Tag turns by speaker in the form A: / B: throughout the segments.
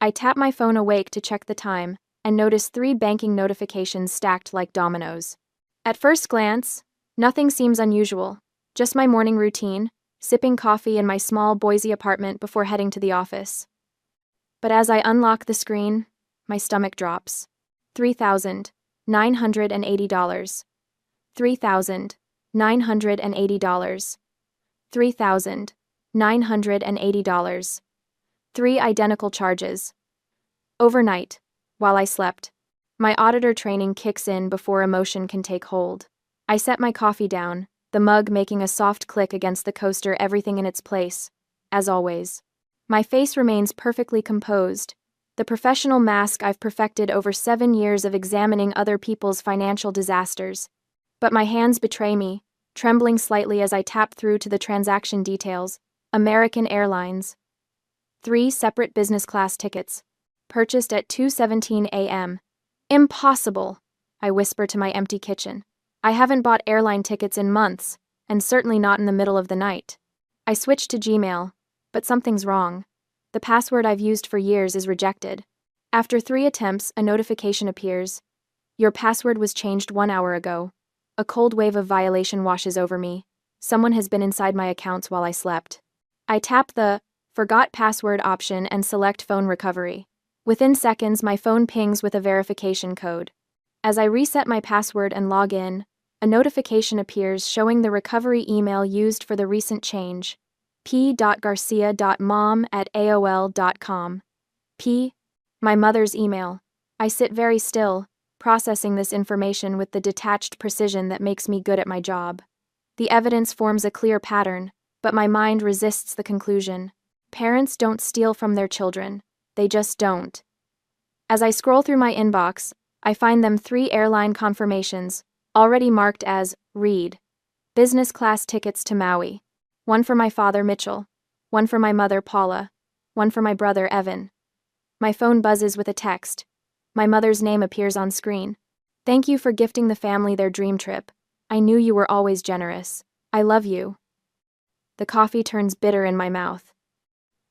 A: I tap my phone awake to check the time and notice 3 banking notifications stacked like dominoes. At first glance, nothing seems unusual, just my morning routine, sipping coffee in my small Boise apartment before heading to the office. But as I unlock the screen, my stomach drops. $3,980. $3,980. $3,980. 3 identical charges. Overnight, while I slept, my auditor training kicks in before emotion can take hold. I set my coffee down, the mug making a soft click against the coaster, everything in its place, as always. My face remains perfectly composed, the professional mask I've perfected over 7 years of examining other people's financial disasters. But my hands betray me, trembling slightly as I tap through to the transaction details. American Airlines. 3 separate business class tickets. Purchased at 2:17 a.m. Impossible, I whisper to my empty kitchen. I haven't bought airline tickets in months, and certainly not in the middle of the night. I switch to Gmail, but something's wrong. The password I've used for years is rejected. After 3 attempts, a notification appears. Your password was changed 1 hour ago. A cold wave of violation washes over me. Someone has been inside my accounts while I slept. I tap the Forgot Password option and select Phone Recovery. Within seconds, my phone pings with a verification code. As I reset my password and log in, a notification appears showing the recovery email used for the recent change. p.garcia.mom@aol.com. P. My mother's email. I sit very still, processing this information with the detached precision that makes me good at my job. The evidence forms a clear pattern, but my mind resists the conclusion. Parents don't steal from their children. They just don't. As I scroll through my inbox, I find them 3 airline confirmations, already marked as read. Business class tickets to Maui. 1 for my father, Mitchell. 1 for my mother, Paula. 1 for my brother, Evan. My phone buzzes with a text. My mother's name appears on screen. Thank you for gifting the family their dream trip. I knew you were always generous. I love you. The coffee turns bitter in my mouth.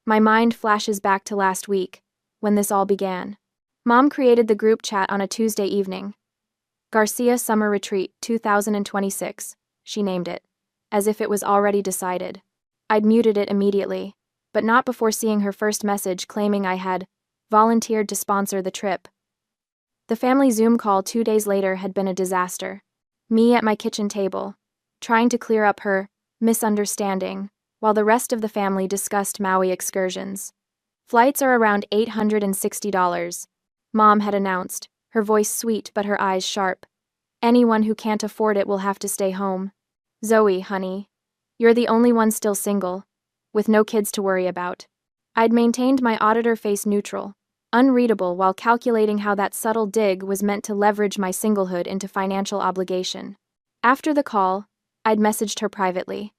A: My mind flashes back to last week, when this all began. Mom created the group chat on a Tuesday evening. Garcia Summer Retreat 2026, she named it, as if it was already decided. I'd muted it immediately, but not before seeing her first message claiming I had volunteered to sponsor the trip. The family Zoom call 2 days later had been a disaster. Me at my kitchen table, trying to clear up her misunderstanding, while the rest of the family discussed Maui excursions. Flights are around $860, Mom had announced, her voice sweet but her eyes sharp. Anyone who can't afford it will have to stay home. Zoe, honey, you're the only one still single, with no kids to worry about. I'd maintained my auditor face neutral, unreadable while calculating how that subtle dig was meant to leverage my singlehood into financial obligation. After the call, I'd messaged her privately.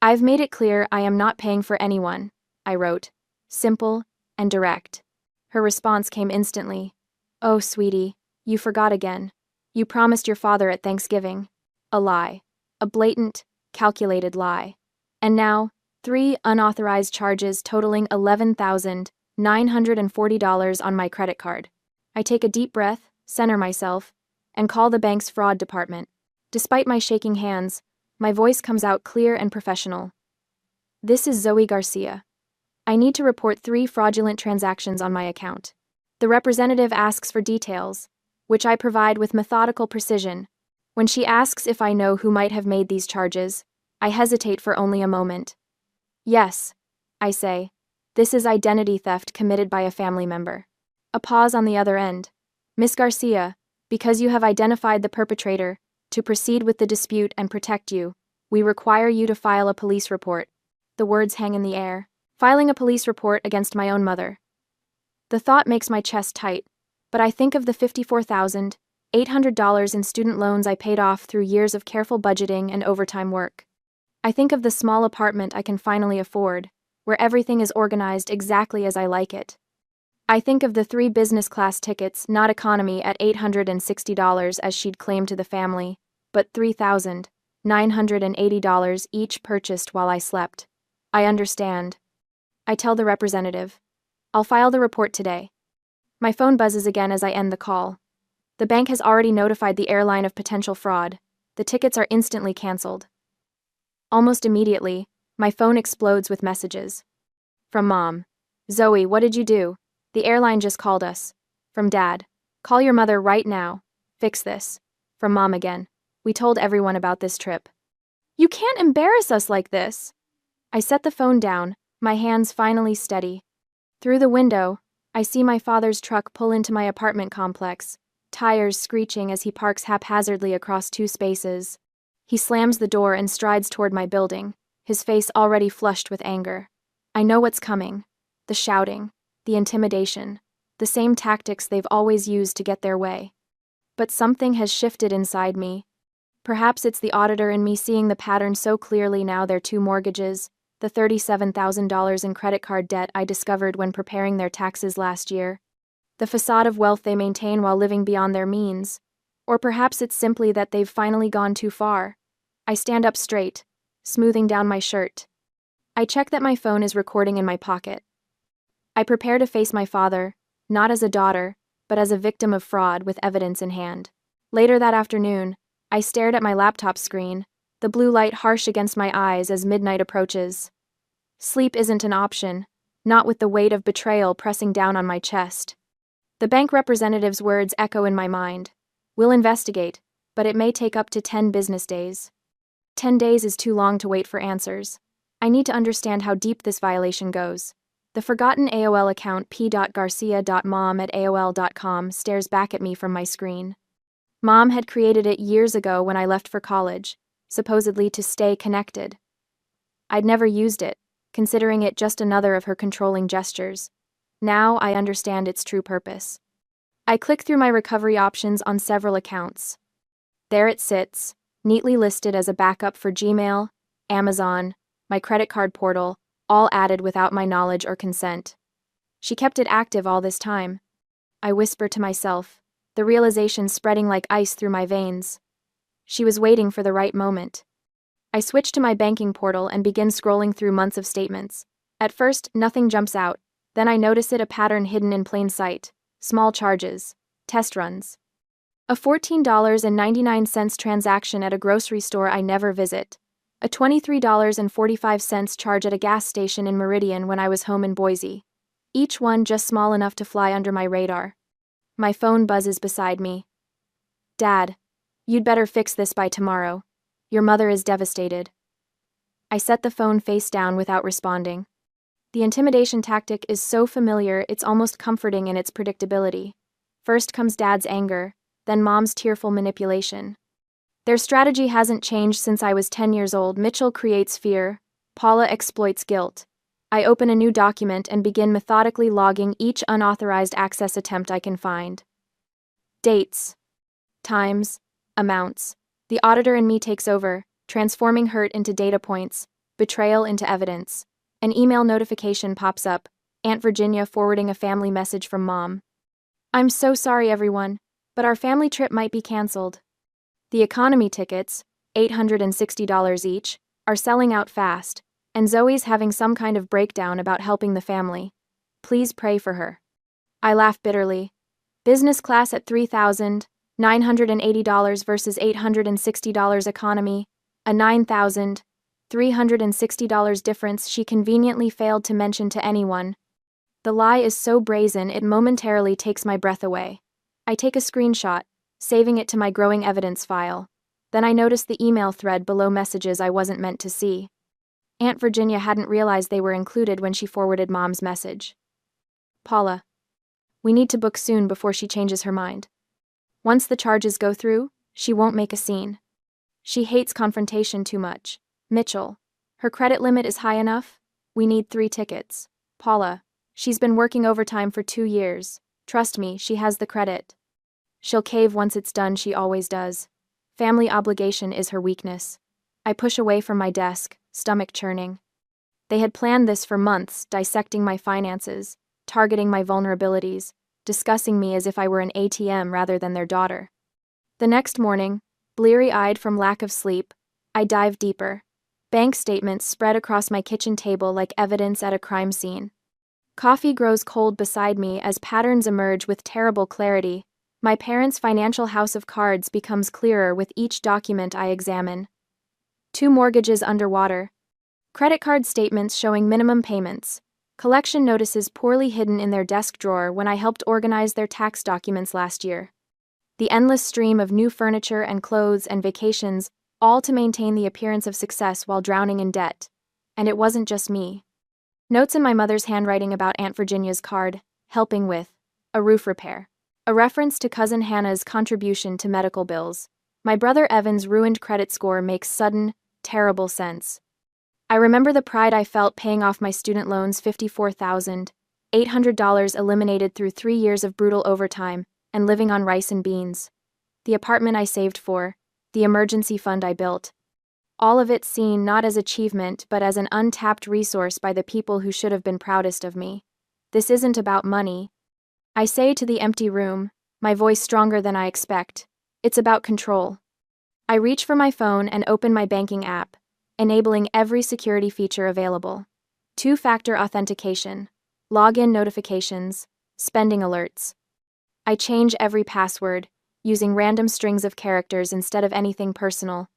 A: I've made it clear I am not paying for anyone, I wrote, simple and direct. Her response came instantly. Oh, sweetie, you forgot again. You promised your father at Thanksgiving. A lie. A blatant, calculated lie. And now, 3 unauthorized charges totaling $11,940 on my credit card. I take a deep breath, center myself, and call the bank's fraud department. Despite my shaking hands, my voice comes out clear and professional. This is Zoe Garcia. I need to report 3 fraudulent transactions on my account. The representative asks for details, which I provide with methodical precision. When she asks if I know who might have made these charges, I hesitate for only a moment. Yes, I say. This is identity theft committed by a family member. A pause on the other end. Miss Garcia, because you have identified the perpetrator, to proceed with the dispute and protect you, we require you to file a police report. The words hang in the air. Filing a police report against my own mother. The thought makes my chest tight, but I think of the $54,800 in student loans I paid off through years of careful budgeting and overtime work. I think of the small apartment I can finally afford, where everything is organized exactly as I like it. I think of the 3 business class tickets, not economy, at $860 as she'd claimed to the family, but $3,980 each purchased while I slept. I understand. I tell the representative. I'll file the report today. My phone buzzes again as I end the call. The bank has already notified the airline of potential fraud. The tickets are instantly canceled. Almost immediately, my phone explodes with messages. From Mom. Zoe, what did you do? The airline just called us. From Dad. Call your mother right now. Fix this. From Mom again. We told everyone about this trip. You can't embarrass us like this. I set the phone down, my hands finally steady. Through the window, I see my father's truck pull into my apartment complex, tires screeching as he parks haphazardly across two spaces. He slams the door and strides toward my building, his face already flushed with anger. I know what's coming. The shouting, the intimidation, the same tactics they've always used to get their way. But something has shifted inside me. Perhaps it's the auditor in me seeing the pattern so clearly now. Their two mortgages, the $37,000 in credit card debt I discovered when preparing their taxes last year, the facade of wealth they maintain while living beyond their means. Or perhaps it's simply that they've finally gone too far. I stand up straight, smoothing down my shirt. I check that my phone is recording in my pocket. I prepare to face my father, not as a daughter, but as a victim of fraud with evidence in hand. Later that afternoon, I stared at my laptop screen, the blue light harsh against my eyes as midnight approaches. Sleep isn't an option, not with the weight of betrayal pressing down on my chest. The bank representative's words echo in my mind. We'll investigate, but it may take up to 10 business days. 10 days is too long to wait for answers. I need to understand how deep this violation goes. The forgotten AOL account p.garcia.mom@aol.com stares back at me from my screen. Mom had created it years ago when I left for college, supposedly to stay connected. I'd never used it, considering it just another of her controlling gestures. Now I understand its true purpose. I click through my recovery options on several accounts. There it sits, neatly listed as a backup for Gmail, Amazon, my credit card portal, all added without my knowledge or consent. She kept it active all this time. I whisper to myself, the realization spreading like ice through my veins. She was waiting for the right moment. I switch to my banking portal and begin scrolling through months of statements. At first, nothing jumps out. Then I notice a pattern hidden in plain sight. Small charges. Test runs. A $14.99 transaction at a grocery store I never visit. A $23.45 charge at a gas station in Meridian when I was home in Boise. Each one just small enough to fly under my radar. My phone buzzes beside me. Dad, you'd better fix this by tomorrow. Your mother is devastated. I set the phone face down without responding. The intimidation tactic is so familiar it's almost comforting in its predictability. First comes Dad's anger, then Mom's tearful manipulation. Their strategy hasn't changed since I was 10 years old. Mitchell creates fear, Paula exploits guilt. I open a new document and begin methodically logging each unauthorized access attempt I can find. Dates, times, amounts. The auditor in me takes over, transforming hurt into data points, betrayal into evidence. An email notification pops up, Aunt Virginia forwarding a family message from Mom. I'm so sorry, everyone, but our family trip might be canceled. The economy tickets, $860 each, are selling out fast, and Zoe's having some kind of breakdown about helping the family. Please pray for her. I laugh bitterly. Business class at $3,980 versus $860 economy, a $9,360 difference she conveniently failed to mention to anyone. The lie is so brazen it momentarily takes my breath away. I take a screenshot, saving it to my growing evidence file. Then I notice the email thread below messages I wasn't meant to see. Aunt Virginia hadn't realized they were included when she forwarded Mom's message. Paula. We need to book soon before she changes her mind. Once the charges go through, she won't make a scene. She hates confrontation too much. Mitchell. Her credit limit is high enough? We need 3 tickets. Paula. She's been working overtime for 2 years. Trust me, she has the credit. She'll cave once it's done, she always does. Family obligation is her weakness. I push away from my desk, stomach churning. They had planned this for months, dissecting my finances, targeting my vulnerabilities, discussing me as if I were an ATM rather than their daughter. The next morning, bleary-eyed from lack of sleep, I dive deeper. Bank statements spread across my kitchen table like evidence at a crime scene. Coffee grows cold beside me as patterns emerge with terrible clarity. My parents' financial house of cards becomes clearer with each document I examine. 2 mortgages underwater. Credit card statements showing minimum payments. Collection notices poorly hidden in their desk drawer when I helped organize their tax documents last year. The endless stream of new furniture and clothes and vacations, all to maintain the appearance of success while drowning in debt. And it wasn't just me. Notes in my mother's handwriting about Aunt Virginia's card, helping with a roof repair. A reference to cousin Hannah's contribution to medical bills. My brother Evan's ruined credit score makes sudden, terrible sense. I remember the pride I felt paying off my student loans, $54,800 eliminated through 3 years of brutal overtime, and living on rice and beans. The apartment I saved for, the emergency fund I built. All of it seen not as achievement but as an untapped resource by the people who should have been proudest of me. This isn't about money, I say to the empty room, my voice stronger than I expect. It's about control. I reach for my phone and open my banking app, enabling every security feature available. 2-factor authentication, login notifications, spending alerts. I change every password, using random strings of characters instead of anything personal.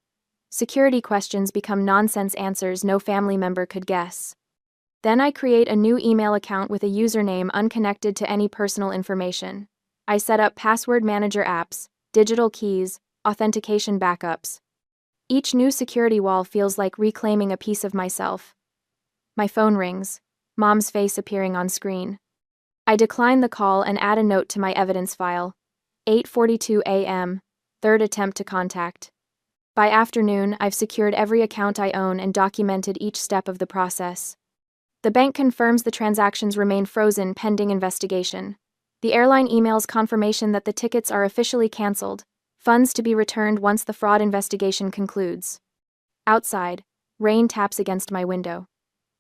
A: Security questions become nonsense answers no family member could guess. Then I create a new email account with a username unconnected to any personal information. I set up password manager apps, digital keys, authentication backups. Each new security wall feels like reclaiming a piece of myself. My phone rings, Mom's face appearing on screen. I decline the call and add a note to my evidence file. 8:42 a.m., third attempt to contact. By afternoon, I've secured every account I own and documented each step of the process. The bank confirms the transactions remain frozen pending investigation. The airline emails confirmation that the tickets are officially canceled, funds to be returned once the fraud investigation concludes. Outside, rain taps against my window.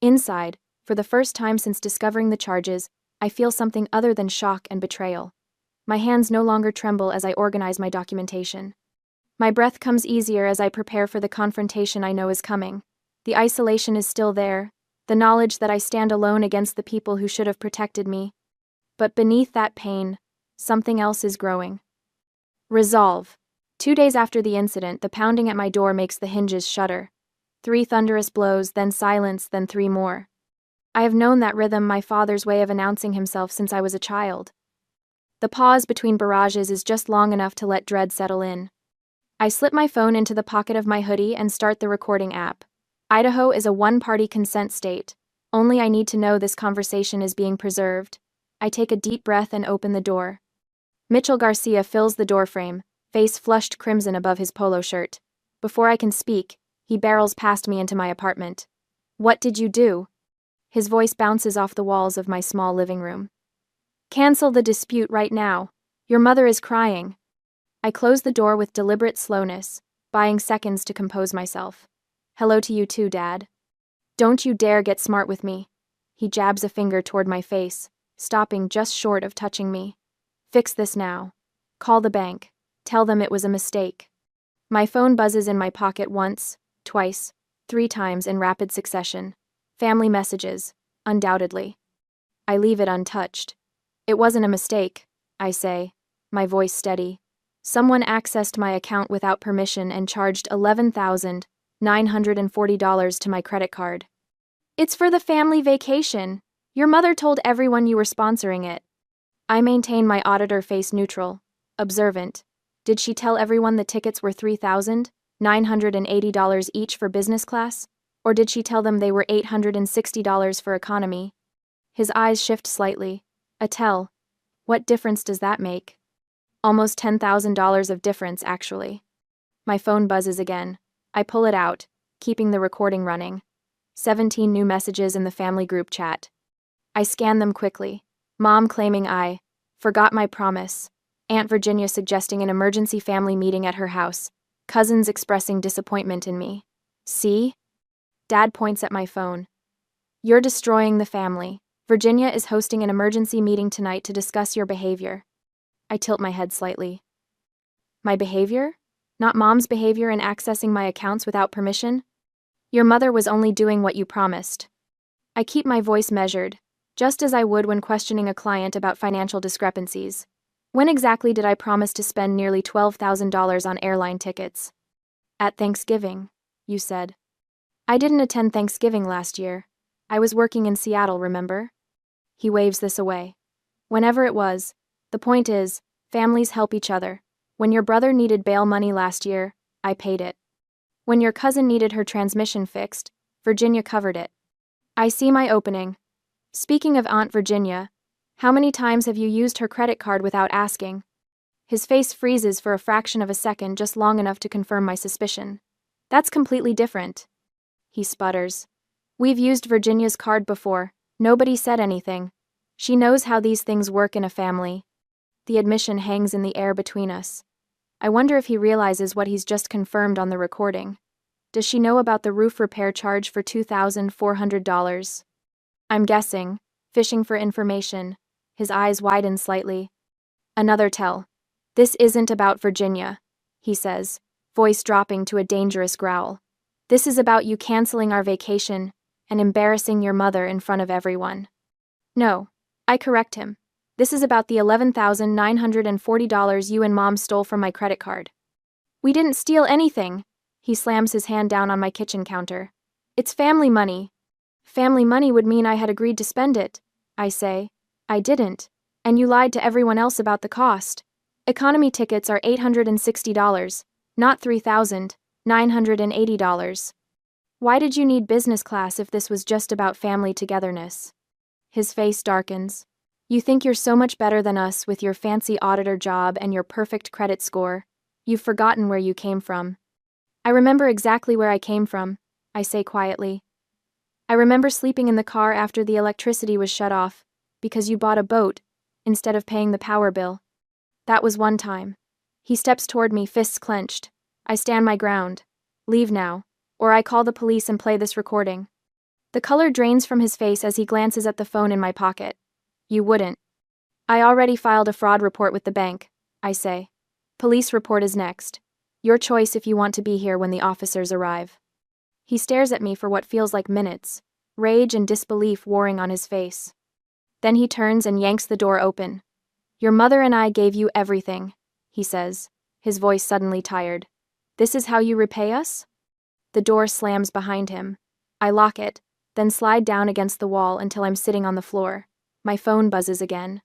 A: Inside, for the first time since discovering the charges, I feel something other than shock and betrayal. My hands no longer tremble as I organize my documentation. My breath comes easier as I prepare for the confrontation I know is coming. The isolation is still there, the knowledge that I stand alone against the people who should have protected me. But beneath that pain, something else is growing. Resolve. 2 days after the incident, the pounding at my door makes the hinges shudder. 3 thunderous blows, then silence, then 3 more. I have known that rhythm, my father's way of announcing himself, since I was a child. The pause between barrages is just long enough to let dread settle in. I slip my phone into the pocket of my hoodie and start the recording app. Idaho is a one-party consent state. Only I need to know this conversation is being preserved. I take a deep breath and open the door. Mitchell Garcia fills the doorframe, face flushed crimson above his polo shirt. Before I can speak, he barrels past me into my apartment. "What did you do?" His voice bounces off the walls of my small living room. "Cancel the dispute right now. Your mother is crying." I close the door with deliberate slowness, buying seconds to compose myself. "Hello to you too, Dad. Don't you dare get smart with me." He jabs a finger toward my face, stopping just short of touching me. "Fix this now. Call the bank. Tell them it was a mistake." My phone buzzes in my pocket once, twice, 3 times in rapid succession. Family messages, undoubtedly. I leave it untouched. "It wasn't a mistake," I say, my voice steady. "Someone accessed my account without permission and charged $11,940 to my credit card. It's for the family vacation. Your mother told everyone you were sponsoring it." I maintain my auditor face neutral, observant. Did she tell everyone the tickets were $3,980 each for business class? Or did she tell them they were $860 for economy? His eyes shift slightly. A tell. What difference does that make? Almost $10,000 of difference, actually. My phone buzzes again. I pull it out, keeping the recording running. 17 new messages in the family group chat. I scan them quickly. Mom claiming I forgot my promise. Aunt Virginia suggesting an emergency family meeting at her house. Cousins expressing disappointment in me. See? Dad points at my phone. "You're destroying the family. Virginia is hosting an emergency meeting tonight to discuss your behavior." I tilt my head slightly. My behavior? Not Mom's behavior in accessing my accounts without permission? Your mother was only doing what you promised. I keep my voice measured, just as I would when questioning a client about financial discrepancies. When exactly did I promise to spend nearly $12,000 on airline tickets? At Thanksgiving, you said. I didn't attend Thanksgiving last year. I was working in Seattle, remember? He waves this away. Whenever it was. The point is, families help each other. When your brother needed bail money last year, I paid it. When your cousin needed her transmission fixed, Virginia covered it. I see my opening. Speaking of Aunt Virginia, how many times have you used her credit card without asking? His face freezes for a fraction of a second, just long enough to confirm my suspicion. That's completely different. He sputters. We've used Virginia's card before. Nobody said anything. She knows how these things work in a family. The admission hangs in the air between us. I wonder if he realizes what he's just confirmed on the recording. Does she know about the roof repair charge for $2,400? I'm guessing, fishing for information. His eyes widen slightly. Another tell. This isn't about Virginia, he says, voice dropping to a dangerous growl. This is about you canceling our vacation and embarrassing your mother in front of everyone. No, I correct him. This is about the $11,940 you and Mom stole from my credit card. We didn't steal anything. He slams his hand down on my kitchen counter. It's family money. Family money would mean I had agreed to spend it, I say. I didn't, and you lied to everyone else about the cost. Economy tickets are $860, not $3,980. Why did you need business class if this was just about family togetherness? His face darkens. You think you're so much better than us with your fancy auditor job and your perfect credit score. You've forgotten where you came from. I remember exactly where I came from, I say quietly. I remember sleeping in the car after the electricity was shut off, because you bought a boat, instead of paying the power bill. That was one time. He steps toward me, fists clenched. I stand my ground. Leave now, or I call the police and play this recording. The color drains from his face as he glances at the phone in my pocket. You wouldn't. I already filed a fraud report with the bank, I say. Police report is next. Your choice if you want to be here when the officers arrive. He stares at me for what feels like minutes, rage and disbelief warring on his face. Then he turns and yanks the door open. Your mother and I gave you everything, he says, his voice suddenly tired. This is how you repay us? The door slams behind him. I lock it, then slide down against the wall until I'm sitting on the floor. My phone buzzes again.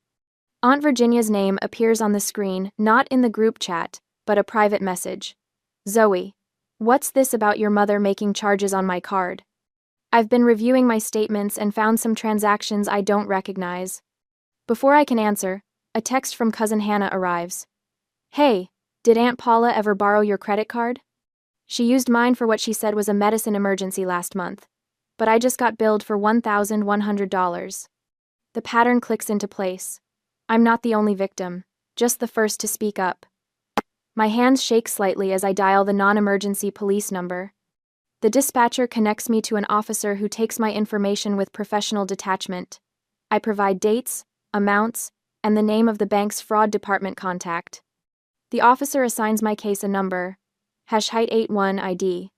A: Aunt Virginia's name appears on the screen, not in the group chat, but a private message. Zoe, what's this about your mother making charges on my card? I've been reviewing my statements and found some transactions I don't recognize. Before I can answer, a text from Cousin Hannah arrives. Hey, did Aunt Paula ever borrow your credit card? She used mine for what she said was a medicine emergency last month, but I just got billed for $1,100. The pattern clicks into place. I'm not the only victim, just the first to speak up. My hands shake slightly as I dial the non-emergency police number. The dispatcher connects me to an officer who takes my information with professional detachment. I provide dates, amounts, and the name of the bank's fraud department contact. The officer assigns my case a number, #81 ID.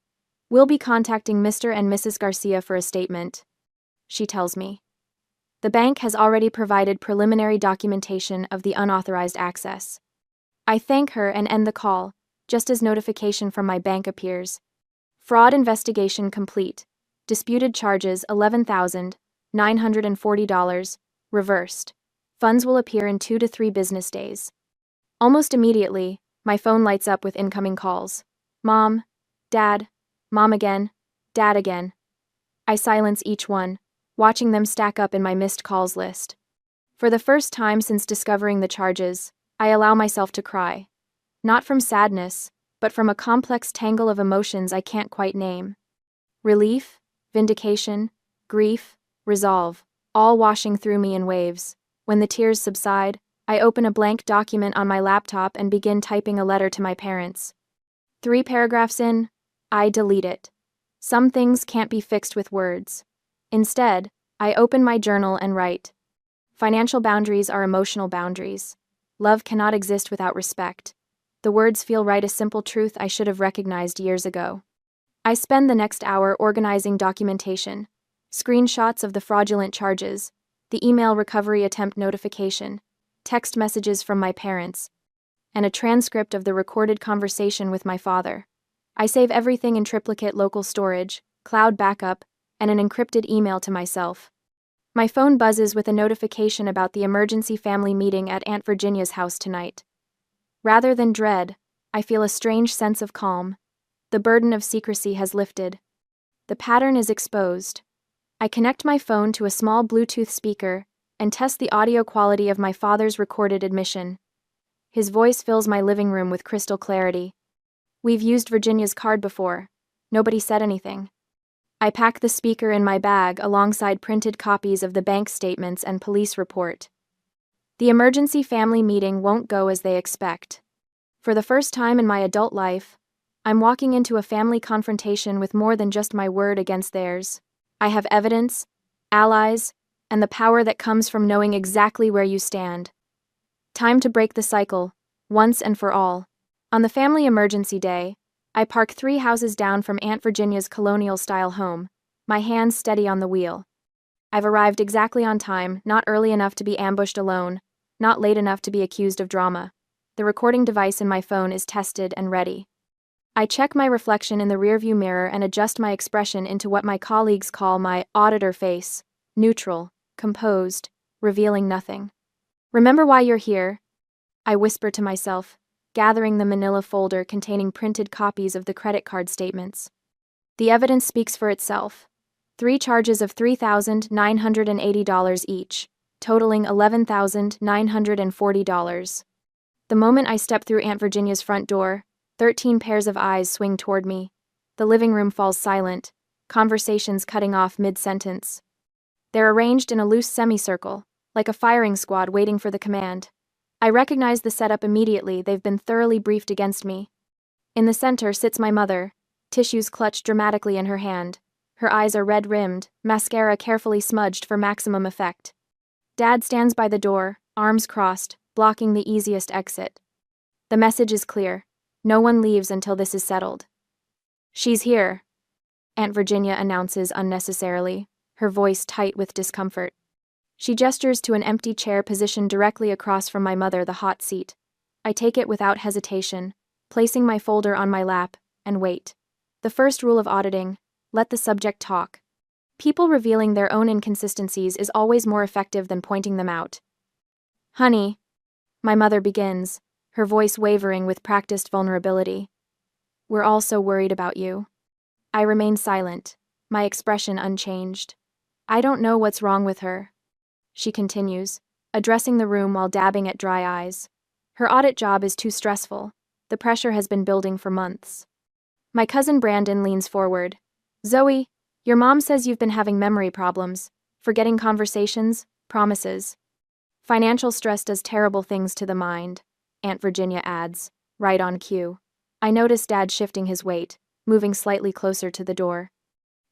A: We'll be contacting Mr. and Mrs. Garcia for a statement. She tells me. The bank has already provided preliminary documentation of the unauthorized access. I thank her and end the call, just as notification from my bank appears. Fraud investigation complete. Disputed charges $11,940, reversed. Funds will appear in 2 to 3 business days. Almost immediately, my phone lights up with incoming calls. Mom, Dad, Mom again, Dad again. I silence each one, watching them stack up in my missed calls list. For the first time since discovering the charges, I allow myself to cry. Not from sadness, but from a complex tangle of emotions I can't quite name. Relief, vindication, grief, resolve, all washing through me in waves. When the tears subside, I open a blank document on my laptop and begin typing a letter to my parents. 3 paragraphs in, I delete it. Some things can't be fixed with words. Instead, I open my journal and write. Financial boundaries are emotional boundaries. Love cannot exist without respect. The words feel right, a simple truth I should have recognized years ago. I spend the next hour organizing documentation, screenshots of the fraudulent charges, the email recovery attempt notification, text messages from my parents, and a transcript of the recorded conversation with my father. I save everything in triplicate local storage, cloud backup, and an encrypted email to myself. My phone buzzes with a notification about the emergency family meeting at Aunt Virginia's house tonight. Rather than dread, I feel a strange sense of calm. The burden of secrecy has lifted. The pattern is exposed. I connect my phone to a small Bluetooth speaker and test the audio quality of my father's recorded admission. His voice fills my living room with crystal clarity. We've used Virginia's card before. Nobody said anything. I pack the speaker in my bag alongside printed copies of the bank statements and police report. The emergency family meeting won't go as they expect. For the first time in my adult life, I'm walking into a family confrontation with more than just my word against theirs. I have evidence, allies, and the power that comes from knowing exactly where you stand. Time to break the cycle, once and for all. On the family emergency day, I park 3 houses down from Aunt Virginia's colonial-style home, my hands steady on the wheel. I've arrived exactly on time, not early enough to be ambushed alone, not late enough to be accused of drama. The recording device in my phone is tested and ready. I check my reflection in the rearview mirror and adjust my expression into what my colleagues call my auditor face, neutral, composed, revealing nothing. Remember why you're here? I whisper to myself, gathering the manila folder containing printed copies of the credit card statements. The evidence speaks for itself. 3 charges of $3,980 each, totaling $11,940. The moment I step through Aunt Virginia's front door, 13 pairs of eyes swing toward me. The living room falls silent, conversations cutting off mid-sentence. They're arranged in a loose semicircle, like a firing squad waiting for the command. I recognize the setup immediately. They've been thoroughly briefed against me. In the center sits my mother, tissues clutched dramatically in her hand. Her eyes are red-rimmed, mascara carefully smudged for maximum effect. Dad stands by the door, arms crossed, blocking the easiest exit. The message is clear. No one leaves until this is settled. She's here, Aunt Virginia announces unnecessarily, her voice tight with discomfort. She gestures to an empty chair positioned directly across from my mother, the hot seat. I take it without hesitation, placing my folder on my lap, and wait. The first rule of auditing: let the subject talk. People revealing their own inconsistencies is always more effective than pointing them out. Honey, my mother begins, her voice wavering with practiced vulnerability. We're all so worried about you. I remain silent, my expression unchanged. I don't know what's wrong with her, she continues, addressing the room while dabbing at dry eyes. Her audit job is too stressful. The pressure has been building for months. My cousin Brandon leans forward. Zoe, your mom says you've been having memory problems, forgetting conversations, promises. Financial stress does terrible things to the mind, Aunt Virginia adds, right on cue. I notice Dad shifting his weight, moving slightly closer to the door.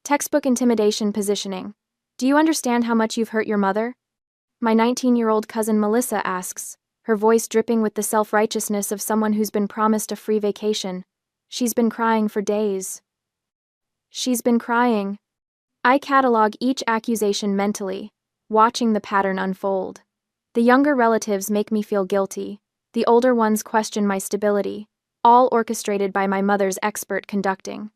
A: Textbook intimidation positioning. Do you understand how much you've hurt your mother? My 19-year-old cousin Melissa asks, her voice dripping with the self-righteousness of someone who's been promised a free vacation. She's been crying for days. She's been crying. I catalog each accusation mentally, watching the pattern unfold. The younger relatives make me feel guilty. The older ones question my stability, all orchestrated by my mother's expert conducting.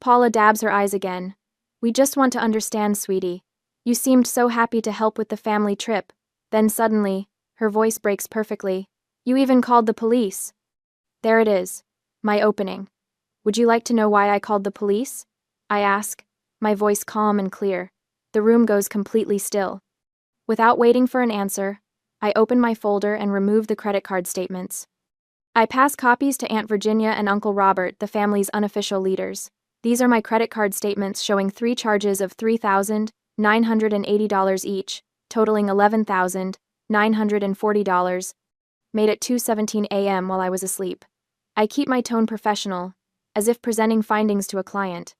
A: Paula dabs her eyes again. We just want to understand, sweetie. You seemed so happy to help with the family trip. Then suddenly, her voice breaks perfectly. You even called the police. There it is, my opening. Would you like to know why I called the police? I ask, my voice calm and clear. The room goes completely still. Without waiting for an answer, I open my folder and remove the credit card statements. I pass copies to Aunt Virginia and Uncle Robert, the family's unofficial leaders. These are my credit card statements showing 3 charges of $3,980 each, totaling $11,940, made at 2:17 a.m. while I was asleep. I keep my tone professional, as if presenting findings to a client.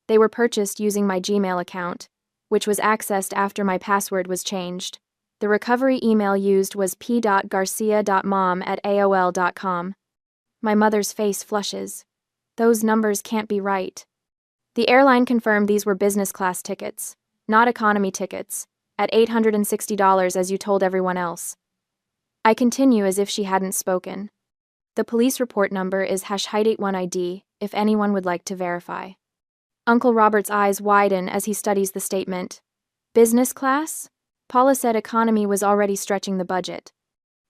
A: They were purchased using my Gmail account, which was accessed after my password was changed. The recovery email used was p.garcia.mom@aol.com. My mother's face flushes. Those numbers can't be right. The airline confirmed these were business class tickets, not economy tickets, at $860 as you told everyone else. I continue as if she hadn't spoken. The police report number is #81ID, if anyone would like to verify. Uncle Robert's eyes widen as he studies the statement. Business class? Paula said economy was already stretching the budget.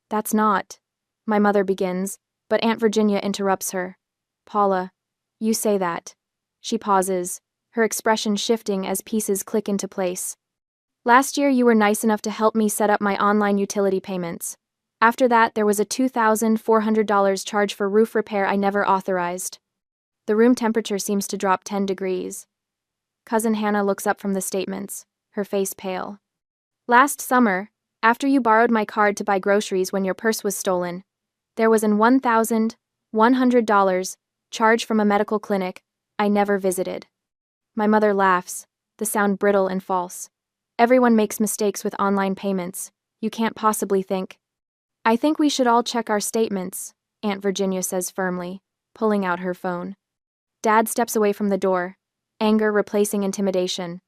A: That's not. My mother begins, but Aunt Virginia interrupts her. Paula, you say that. She pauses, her expression shifting as pieces click into place. Last year you were nice enough to help me set up my online utility payments. After that, there was a $2,400 charge for roof repair I never authorized. The room temperature seems to drop 10 degrees. Cousin Hannah looks up from the statements, her face pale. Last summer, after you borrowed my card to buy groceries when your purse was stolen, there was an $1,100 charge from a medical clinic I never visited. My mother laughs, the sound brittle and false. Everyone makes mistakes with online payments. You can't possibly think. I think we should all check our statements, Aunt Virginia says firmly, pulling out her phone. Dad steps away from the door, anger replacing intimidation.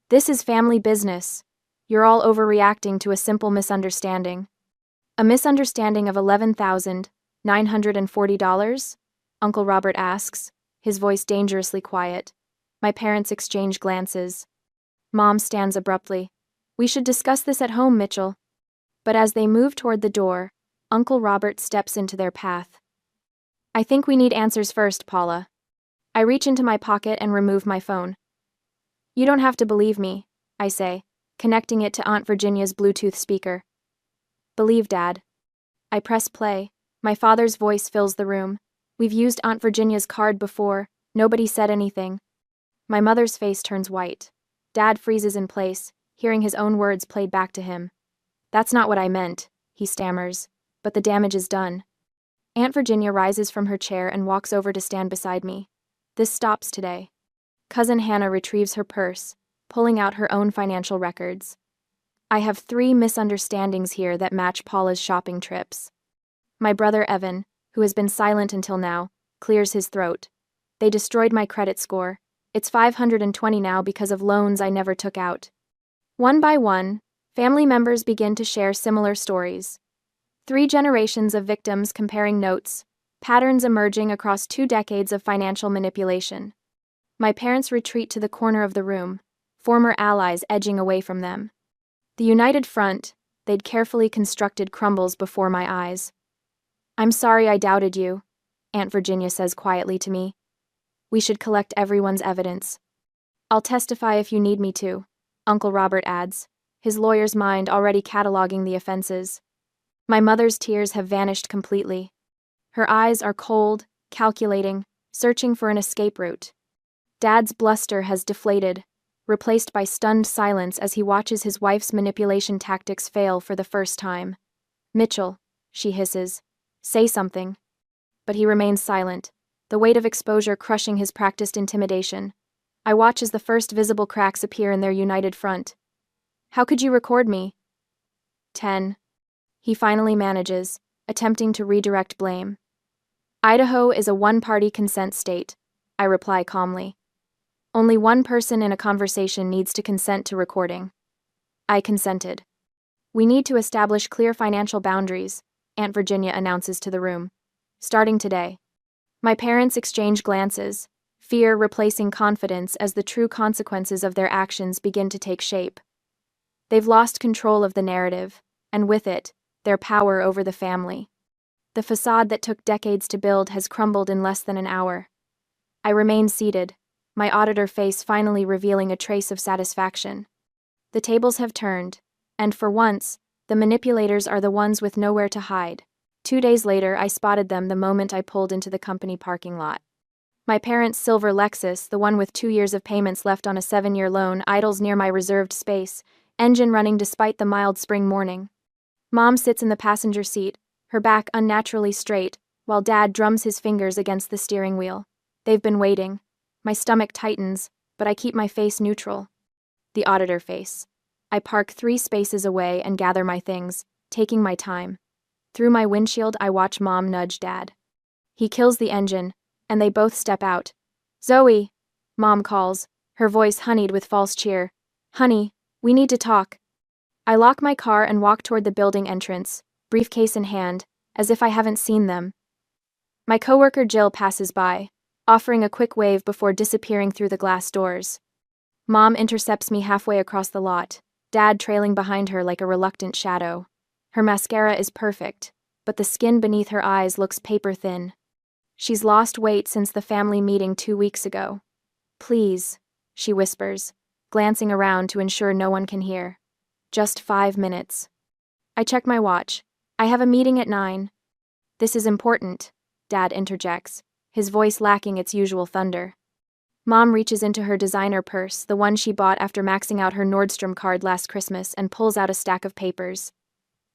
A: This is family business. You're all overreacting to a simple misunderstanding. A misunderstanding of $11,940? Uncle Robert asks, his voice dangerously quiet. My parents exchange glances. Mom stands abruptly. We should discuss this at home, Mitchell. But as they move toward the door, Uncle Robert steps into their path. I think we need answers first, Paula. I reach into my pocket and remove my phone. You don't have to believe me, I say, connecting it to Aunt Virginia's Bluetooth speaker. Believe Dad. I press play. My father's voice fills the room. We've used Aunt Virginia's card before. Nobody said anything. My mother's face turns white. Dad freezes in place, hearing his own words played back to him. That's not what I meant, he stammers, but the damage is done. Aunt Virginia rises from her chair and walks over to stand beside me. This stops today. Cousin Hannah retrieves her purse, pulling out her own financial records. I have 3 misunderstandings here that match Paula's shopping trips. My brother Evan, who has been silent until now, clears his throat. They destroyed my credit score. It's 520 now because of loans I never took out. One by one, family members begin to share similar stories. 3 generations of victims comparing notes, patterns emerging across 2 decades of financial manipulation. My parents retreat to the corner of the room, former allies edging away from them. The united front, they'd carefully constructed, crumbles before my eyes. I'm sorry I doubted you, Aunt Virginia says quietly to me. We should collect everyone's evidence. I'll testify if you need me to, Uncle Robert adds, his lawyer's mind already cataloging the offenses. My mother's tears have vanished completely. Her eyes are cold, calculating, searching for an escape route. Dad's bluster has deflated, replaced by stunned silence as he watches his wife's manipulation tactics fail for the first time. Mitchell, she hisses, say something. But he remains silent, the weight of exposure crushing his practiced intimidation. I watch as the first visible cracks appear in their united front. How could you record me? 10. He finally manages, attempting to redirect blame. Idaho is a one-party consent state, I reply calmly. Only one person in a conversation needs to consent to recording. I consented. We need to establish clear financial boundaries, Aunt Virginia announces to the room. Starting today. My parents exchange glances, fear replacing confidence as the true consequences of their actions begin to take shape. They've lost control of the narrative, and with it, their power over the family. The facade that took decades to build has crumbled in less than an hour. I remain seated, my auditor face finally revealing a trace of satisfaction. The tables have turned, and for once, the manipulators are the ones with nowhere to hide. 2 days later, I spotted them the moment I pulled into the company parking lot. My parents' silver Lexus, the one with 2 years of payments left on a 7-year loan, idles near my reserved space, engine running despite the mild spring morning. Mom sits in the passenger seat, her back unnaturally straight, while Dad drums his fingers against the steering wheel. They've been waiting. My stomach tightens, but I keep my face neutral. The auditor face. I park 3 spaces away and gather my things, taking my time. Through my windshield, I watch Mom nudge Dad. He kills the engine, and they both step out. Zoe, Mom calls, her voice honeyed with false cheer. Honey, we need to talk. I lock my car and walk toward the building entrance, briefcase in hand, as if I haven't seen them. My coworker Jill passes by, offering a quick wave before disappearing through the glass doors. Mom intercepts me halfway across the lot, Dad trailing behind her like a reluctant shadow. Her mascara is perfect, but the skin beneath her eyes looks paper-thin. She's lost weight since the family meeting 2 weeks ago. Please, she whispers, glancing around to ensure no one can hear. Just 5 minutes. I check my watch. I have a meeting at 9. This is important, Dad interjects, his voice lacking its usual thunder. Mom reaches into her designer purse, the one she bought after maxing out her Nordstrom card last Christmas, and pulls out a stack of papers.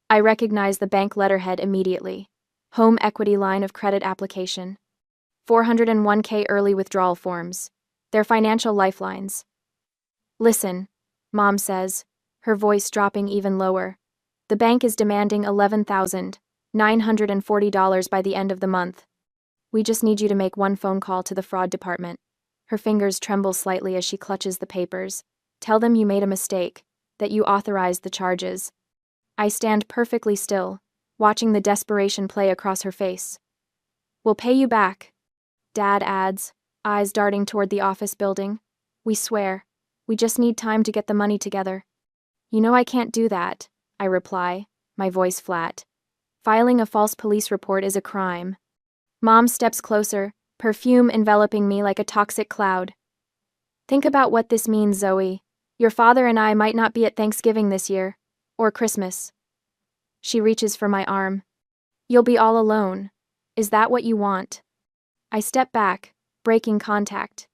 A: I recognize the bank letterhead immediately. Home equity line of credit application. 401k early withdrawal forms. They're financial lifelines. Listen, Mom says, her voice dropping even lower. The bank is demanding $11,940 by the end of the month. We just need you to make one phone call to the fraud department. Her fingers tremble slightly as she clutches the papers. Tell them you made a mistake, that you authorized the charges. I stand perfectly still, watching the desperation play across her face. We'll pay you back, Dad adds, eyes darting toward the office building. We swear. We just need time to get the money together. You know I can't do that, I reply, my voice flat. Filing a false police report is a crime. Mom steps closer, perfume enveloping me like a toxic cloud. Think about what this means, Zoe. Your father and I might not be at Thanksgiving this year, or Christmas. She reaches for my arm. You'll be all alone. Is that what you want? I step back, breaking contact.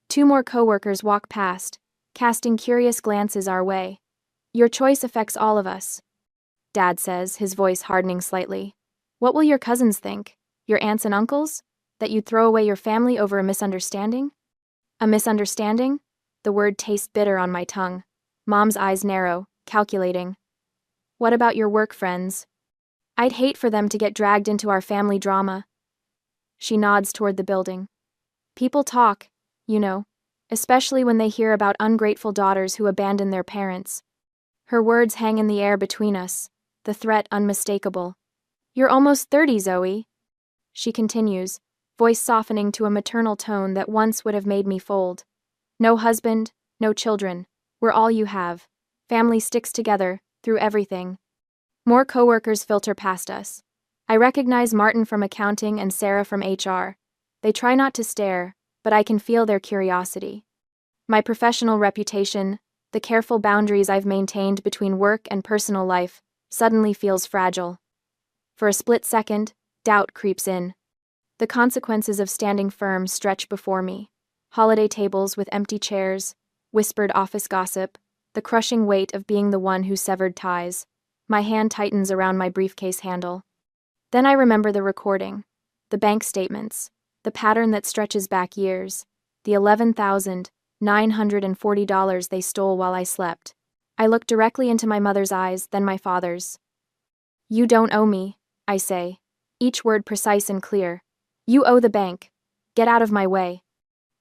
A: 2 more coworkers walk past, casting curious glances our way. Your choice affects all of us, Dad says, his voice hardening slightly. What will your cousins think? Your aunts and uncles? That you'd throw away your family over a misunderstanding? A misunderstanding? The word tastes bitter on my tongue. Mom's eyes narrow, calculating. What about your work friends? I'd hate for them to get dragged into our family drama. She nods toward the building. People talk, you know, especially when they hear about ungrateful daughters who abandon their parents. Her words hang in the air between us, the threat unmistakable. You're almost 30, Zoe. She continues, voice softening to a maternal tone that once would have made me fold. No husband, no children. We're all you have. Family sticks together, through everything. More coworkers filter past us. I recognize Martin from accounting and Sarah from HR. They try not to stare, but I can feel their curiosity. My professional reputation, the careful boundaries I've maintained between work and personal life, suddenly feels fragile. For a split second, doubt creeps in. The consequences of standing firm stretch before me. Holiday tables with empty chairs, whispered office gossip, the crushing weight of being the one who severed ties. My hand tightens around my briefcase handle. Then I remember the recording, the bank statements, the pattern that stretches back years, the $11,940 they stole while I slept. I look directly into my mother's eyes, then my father's. You don't owe me, I say, each word precise and clear. You owe the bank. Get out of my way.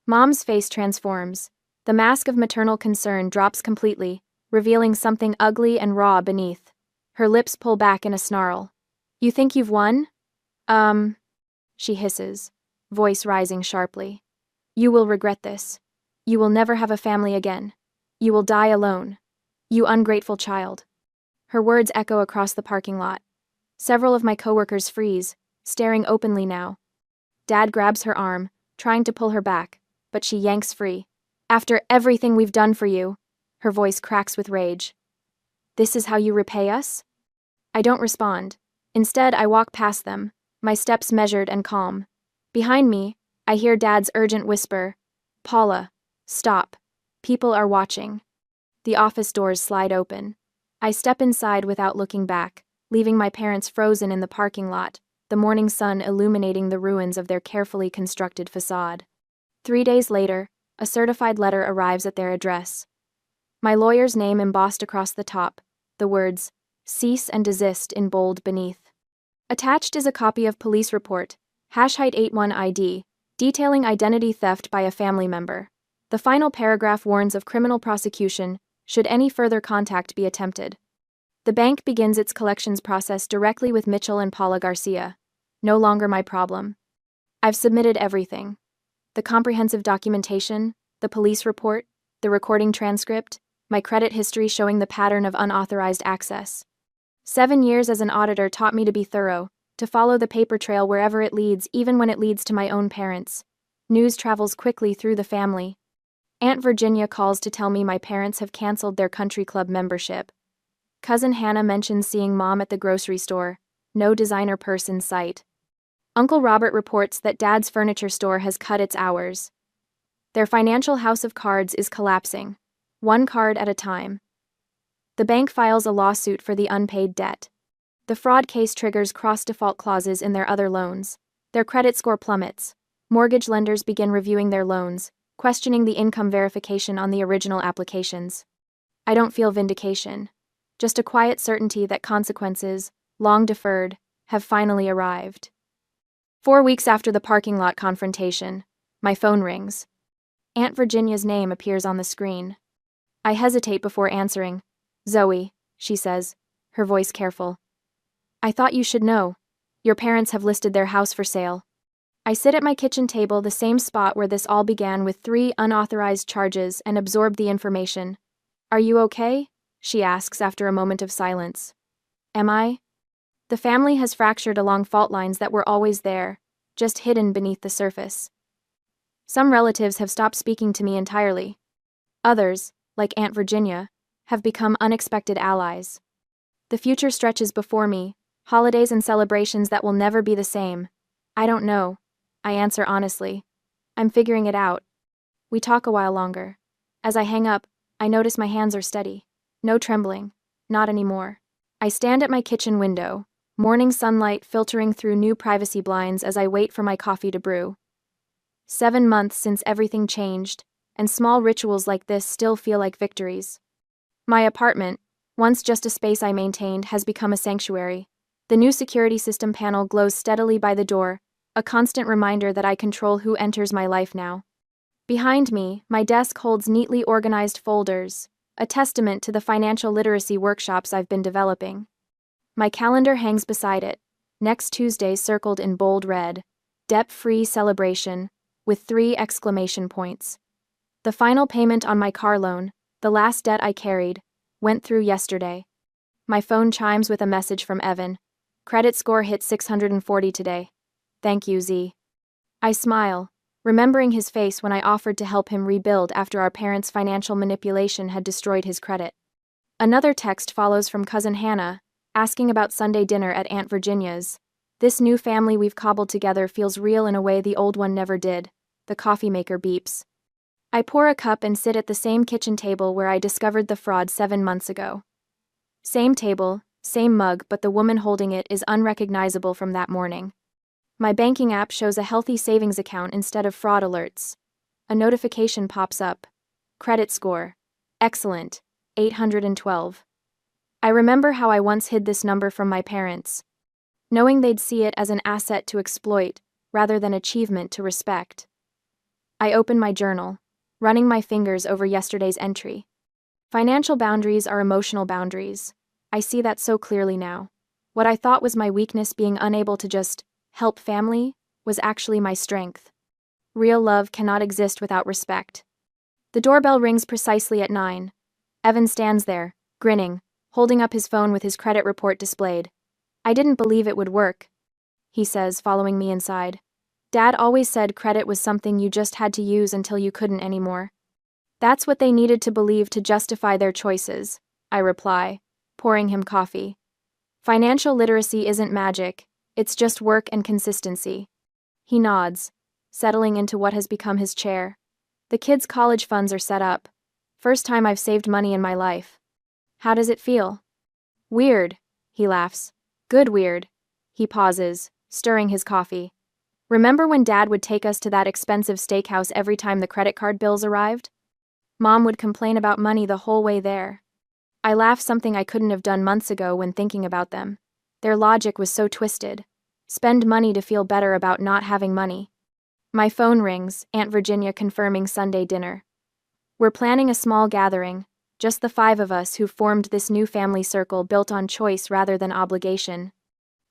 A: Mom's face transforms. The mask of maternal concern drops completely, revealing something ugly and raw beneath. Her lips pull back in a snarl. You think you've won? She hisses, voice rising sharply. You will regret this. You will never have a family again. You will die alone. You ungrateful child. Her words echo across the parking lot. Several of my coworkers freeze, staring openly now. Dad grabs her arm, trying to pull her back, but she yanks free. After everything we've done for you, her voice cracks with rage. This is how you repay us? I don't respond. Instead, I walk past them, my steps measured and calm. Behind me, I hear Dad's urgent whisper, Paula, stop. People are watching. The office doors slide open. I step inside without looking back, leaving my parents frozen in the parking lot, the morning sun illuminating the ruins of their carefully constructed facade. 3 days later, a certified letter arrives at their address. My lawyer's name embossed across the top, the words, Cease and Desist in bold beneath. Attached is a copy of police report, #81ID, detailing identity theft by a family member. The final paragraph warns of criminal prosecution should any further contact be attempted. The bank begins its collections process directly with Mitchell and Paula Garcia. No longer my problem. I've submitted everything. The comprehensive documentation, the police report, the recording transcript, my credit history showing the pattern of unauthorized access. 7 years as an auditor taught me to be thorough, to follow the paper trail wherever it leads, even when it leads to my own parents. News travels quickly through the family. Aunt Virginia calls to tell me my parents have canceled their country club membership. Cousin Hannah mentions seeing Mom at the grocery store. No designer purse in sight. Uncle Robert reports that Dad's furniture store has cut its hours. Their financial house of cards is collapsing, one card at a time. The bank files a lawsuit for the unpaid debt. The fraud case triggers cross-default clauses in their other loans. Their credit score plummets. Mortgage lenders begin reviewing their loans, questioning the income verification on the original applications. I don't feel vindication. Just a quiet certainty that consequences, long deferred, have finally arrived. 4 weeks after the parking lot confrontation, my phone rings. Aunt Virginia's name appears on the screen. I hesitate before answering. "Zoe," she says, her voice careful. "I thought you should know. Your parents have listed their house for sale." I sit at my kitchen table, the same spot where this all began, with 3 unauthorized charges, and absorb the information. "Are you okay?" she asks after a moment of silence. "Am I?" The family has fractured along fault lines that were always there, just hidden beneath the surface. Some relatives have stopped speaking to me entirely. Others, like Aunt Virginia, have become unexpected allies. The future stretches before me, holidays and celebrations that will never be the same. I don't know, I answer honestly. I'm figuring it out. We talk a while longer. As I hang up, I notice my hands are steady. No trembling. Not anymore. I stand at my kitchen window, morning sunlight filtering through new privacy blinds as I wait for my coffee to brew. 7 months since everything changed, and small rituals like this still feel like victories. My apartment, once just a space I maintained, has become a sanctuary. The new security system panel glows steadily by the door, a constant reminder that I control who enters my life now. Behind me, my desk holds neatly organized folders, a testament to the financial literacy workshops I've been developing. My calendar hangs beside it, next Tuesday circled in bold red, debt-free celebration, with 3 exclamation points. The final payment on my car loan, the last debt I carried, went through yesterday. My phone chimes with a message from Evan. Credit score hit 640 today. Thank you, Z. I smile, remembering his face when I offered to help him rebuild after our parents' financial manipulation had destroyed his credit. Another text follows from Cousin Hannah, asking about Sunday dinner at Aunt Virginia's. This new family we've cobbled together feels real in a way the old one never did. The coffee maker beeps. I pour a cup and sit at the same kitchen table where I discovered the fraud 7 months ago. Same table, same mug, but the woman holding it is unrecognizable from that morning. My banking app shows a healthy savings account instead of fraud alerts. A notification pops up. Credit score. Excellent. 812. I remember how I once hid this number from my parents, knowing they'd see it as an asset to exploit, rather than achievement to respect. I open my journal, running my fingers over yesterday's entry. Financial boundaries are emotional boundaries. I see that so clearly now. What I thought was my weakness, being unable to just help family, was actually my strength. Real love cannot exist without respect. The doorbell rings precisely at 9. Evan stands there, grinning, holding up his phone with his credit report displayed. "I didn't believe it would work," he says, following me inside. "Dad always said credit was something you just had to use until you couldn't anymore." "That's what they needed to believe to justify their choices," I reply, pouring him coffee. "Financial literacy isn't magic, it's just work and consistency." He nods, settling into what has become his chair. "The kids' college funds are set up. First time I've saved money in my life." "How does it feel?" "Weird," he laughs. "Good weird." He pauses, stirring his coffee. "Remember when Dad would take us to that expensive steakhouse every time the credit card bills arrived? Mom would complain about money the whole way there." I laugh, something I couldn't have done months ago when thinking about them. Their logic was so twisted. Spend money to feel better about not having money. My phone rings, Aunt Virginia confirming Sunday dinner. We're planning a small gathering, just the five of us who formed this new family circle built on choice rather than obligation.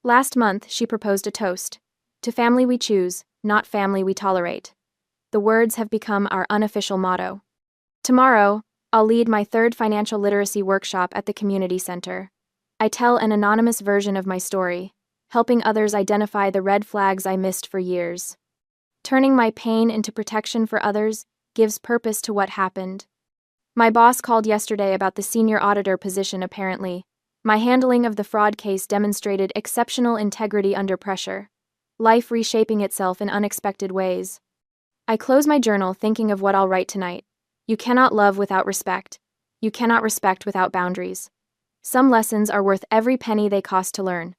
A: Last month, she proposed a toast. To family we choose, not family we tolerate. The words have become our unofficial motto. Tomorrow, I'll lead my third financial literacy workshop at the community center. I tell an anonymous version of my story, helping others identify the red flags I missed for years. Turning my pain into protection for others gives purpose to what happened. My boss called yesterday about the senior auditor position apparently. My handling of the fraud case demonstrated exceptional integrity under pressure. Life reshaping itself in unexpected ways. I close my journal thinking of what I'll write tonight. You cannot love without respect. You cannot respect without boundaries. Some lessons are worth every penny they cost to learn.